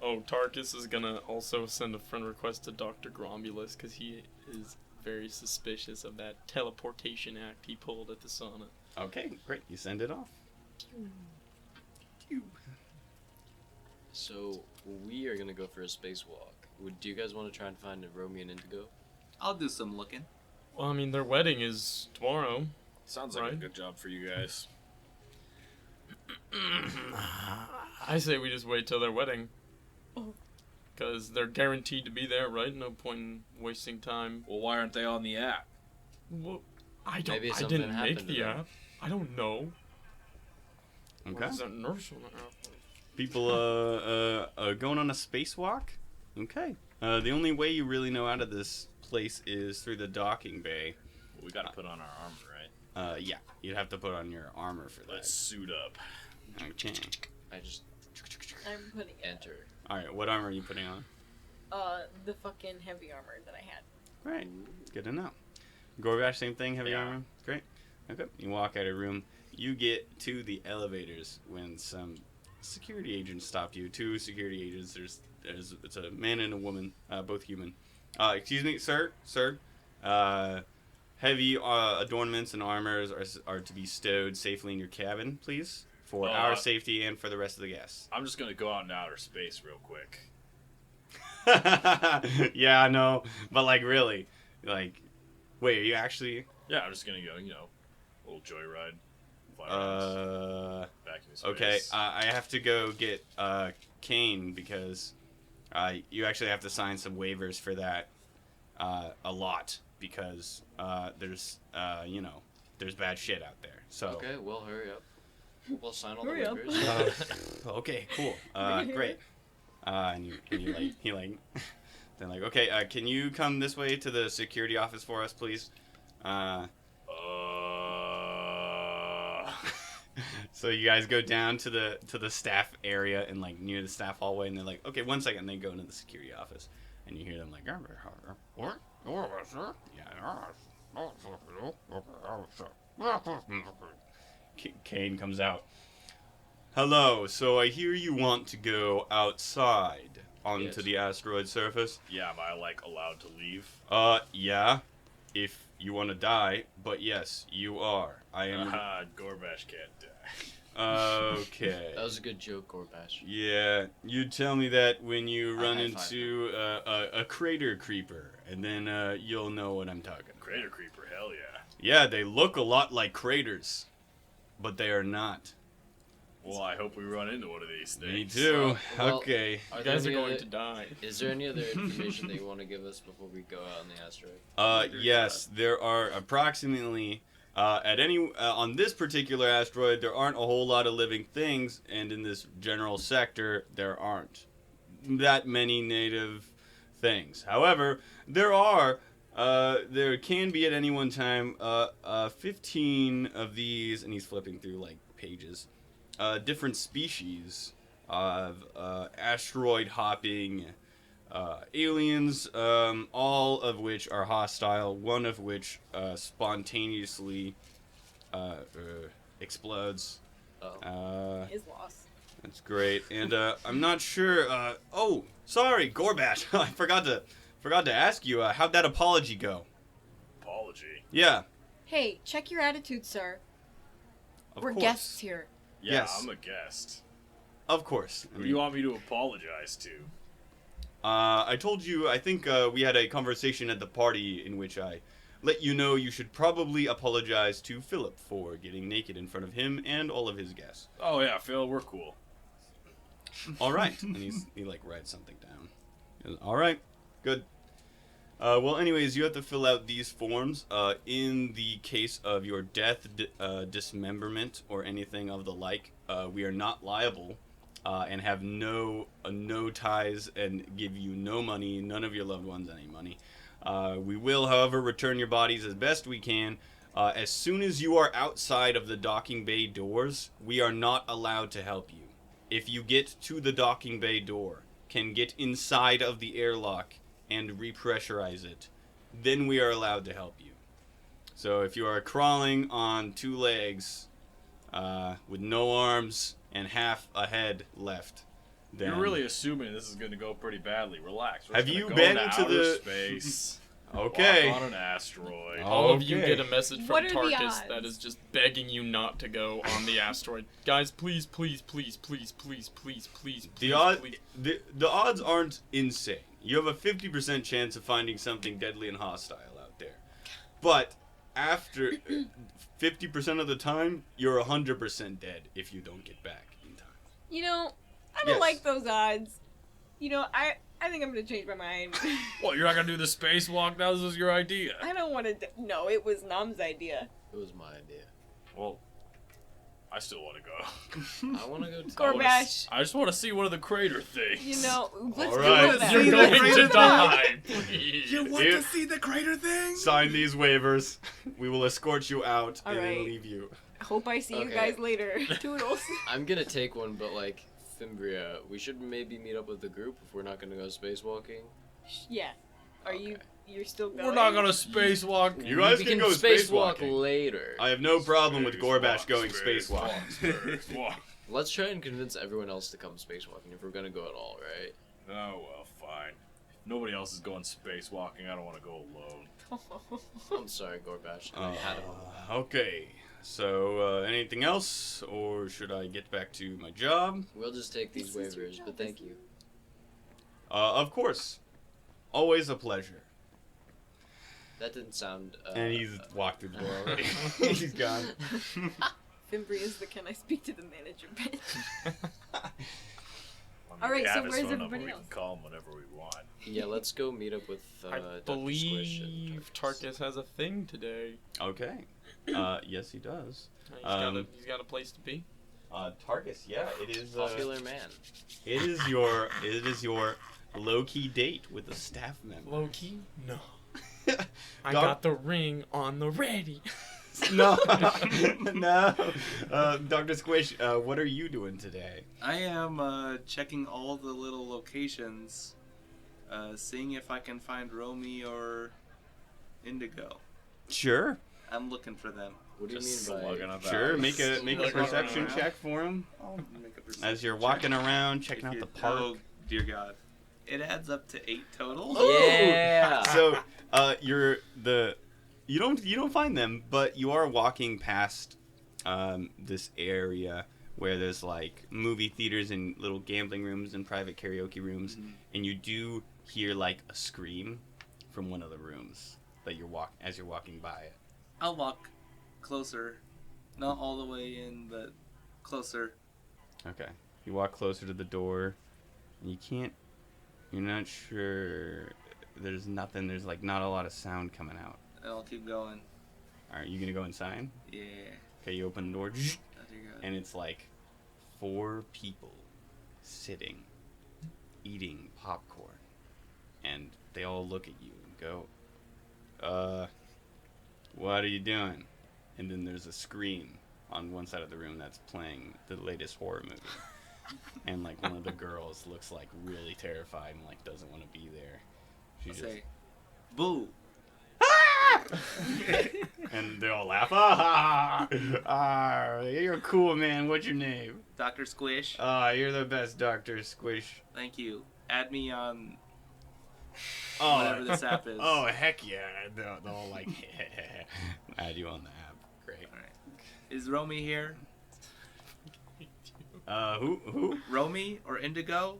Oh, Tarkus is gonna also send a friend request to Dr. Grombulus because he is very suspicious of that teleportation act he pulled at the sauna. Okay, great. You send it off. So we are gonna go for a spacewalk. Do you guys want to try and find a Romeo and Indigo? I'll do some looking. Well, I mean, their wedding is tomorrow. Sounds like a Right. good job for you guys. I say we just wait till their wedding. Oh. Because they're guaranteed to be there, right? No point in wasting time. Well, why aren't they on the app? Well, I Maybe I something didn't happened make to the them. app. I don't know. Okay. Why is that nurse on the app? People going on a spacewalk? Okay. The only way you really know out of this place is through the docking bay. We got to put on our armor, right? Yeah. You'd have to put on your armor for that. Let's suit up. Okay. I just I'm putting it. enter. Alright, what armor are you putting on? The fucking heavy armor that I had. Right. Good to know. Gorbash, same thing, heavy Yeah. armor? Great. Okay. You walk out of the room. You get to the elevators when some security agents stopped you. 2 security agents. It's a man and a woman, both human. Excuse me, sir. Heavy adornments and armors are to be stowed safely in your cabin, please, for our safety and for the rest of the guests. I'm just going to go out in outer space real quick. Yeah, I know, but like really, like, wait, are you actually? Yeah, I'm just going to go, a little joyride. Fly around, back in space. Okay, I have to go get Kane because you actually have to sign some waivers for that a lot because there's there's bad shit out there. So Okay, well, hurry up. We'll sign all Hurry the up. waivers. okay, cool, great. And he like then like okay, can you come this way to the security office for us, please? So you guys go down to the staff area and like near the staff hallway, and they're like, okay, 1 second. And they go into the security office, and you hear them like, what? Kane comes out. Hello. So I hear you want to go outside onto Yes. the asteroid surface. Yeah, am I, allowed to leave? Yeah. If you want to die, but yes, you are. I am. Gorbash can't die. Okay. That was a good joke, Gorbash. Yeah, you tell me that when you I run high-five into a crater creeper, and then you'll know what I'm talking about. Crater Creeper, hell yeah. Yeah, they look a lot like craters, but they are not. Well, I hope we run into one of these things. Me too. Well, Okay. You guys are any going other- to die. Is there any other information that you want to give us before we go out on the asteroid? Yes, there are approximately on this particular asteroid, there aren't a whole lot of living things, and in this general sector, there aren't that many native things. However, there can be at any one time 15 of these, and he's flipping through like pages, different species of asteroid hopping aliens, all of which are hostile, one of which spontaneously explodes. His loss. That's great. And I'm not sure. Oh, sorry, Gorbash. I forgot to ask you. How'd that apology go? Apology. Yeah, Hey, check your attitude, sir. of We're course. guests here. Yeah, Yes. I'm a guest. Of course. Who do you want me to apologize to? I told you. I think we had a conversation at the party in which I let you know you should probably apologize to Philip for getting naked in front of him and all of his guests. Oh yeah, Phil, we're cool. All right. And he like writes something down. He goes, all right, good. Well, anyways, you have to fill out these forms. In the case of your death, dismemberment, or anything of the like, we are not liable and have no ties and give you no money, none of your loved ones any money. We will, however, return your bodies as best we can. As soon as you are outside of the docking bay doors, we are not allowed to help you. If you get to the docking bay door, can get inside of the airlock and repressurize it, then we are allowed to help you. So if you are crawling on 2 legs, with no arms and half a head left, then... You're really assuming this is going to go pretty badly. Relax. We're Have just you gonna been go to outer the space? Okay. Walk on an asteroid. All of you Okay. get a message from What are the Tarkus that odds? is just begging you not to go on the asteroid. Guys, please, please, please, please, please, please, please, The odds aren't insane. You have a 50% chance of finding something deadly and hostile out there. But after 50% of the time, you're 100% dead if you don't get back in time. You know, I don't Yes. like those odds. You know, I think I'm gonna change my mind. What, you're not going to do the spacewalk now? This was your idea. I don't want to. No, it was Nam's idea. It was my idea. Well, I still want to go. I want to go to Gorbash, I just want to see one of the crater things. you know, let's All go right. with that. You're You're going going to to die, please. You want Here- to see the crater thing? Sign these waivers. We will escort you out All and then right. leave you. Hope I see you Okay. guys later. Toodles. I'm gonna take one, but like Fimbria, we should maybe meet up with the group if we're not gonna go spacewalking. Yeah. Are you? You're still going? We're not going to spacewalk. You guys we can can go spacewalk spacewalking. later. I have no problem with Gorbash going spacewalk. Spacewalk. Let's try and convince everyone else to come spacewalking if we're gonna go at all, right? Oh, well, fine. If nobody else is going spacewalking, I don't want to go alone. I'm sorry, Gorbash. I had him. Okay. So, anything else? Or should I get back to my job? We'll just take these This is your waivers, job, but thank isn't you. Of course. Always a pleasure. That didn't sound. And he's walked through the door already. He's gone. Fimbri is the can I speak to the manager bitch. I mean, All right, we so have his where's phone number, everybody we else? can call him whenever we want. Yeah, let's go meet up with I Dr. Squish and believe Tarkus. Tarkus has a thing today. Okay. Yes, he does. He's got a place to be. Tarkus, yeah, it is. Popular man. It is your low-key date with a staff member. Loki? No. I Doc- got the ring on the ready. No, no. Dr. Squish, what are you doing today? I am checking all the little locations, seeing if I can find Romy or Indigo. Sure, I'm looking for them. What do you Just mean by? slugging about. sure. Make a Like perception around. check for him I'll make a perception as you're check. walking around, checking If out you- the park. Oh, dear God. It adds up to 8 total. Yeah. So, you don't find them, but you are walking past this area where there's like movie theaters and little gambling rooms and private karaoke rooms, and you do hear like a scream from one of the rooms that you're walking by it. I'll walk closer. Not all the way in, but closer. Okay. You walk closer to the door, and you're not sure. There's nothing. There's like not a lot of sound coming out. And I'll keep going. Are you gonna go inside? Yeah. Okay, you open the door, Oh, dear God. and it's like 4 people sitting, eating popcorn, and they all look at you and go, what are you doing? And then there's a screen on one side of the room that's playing the latest horror movie. And like one of the girls looks like really terrified and like doesn't want to be there. She I'll just say, boo. and they all laugh. You're cool, man. What's your name? Dr. Squish. You're the best, Dr. Squish. Thank you. Add me on Oh, whatever this app is. oh, heck yeah. They'll like add you on the app. Great. Is Romy here? Who? Romy or Indigo?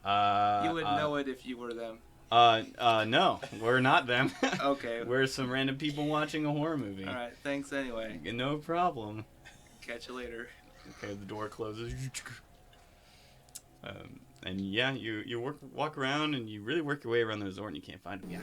You would know it if you were them. No, we're not them. Okay. We're some random people watching a horror movie. Alright, thanks anyway. No problem. Catch you later. Okay, the door closes. And yeah, you walk around and you really work your way around the resort and you can't find him. Yeah.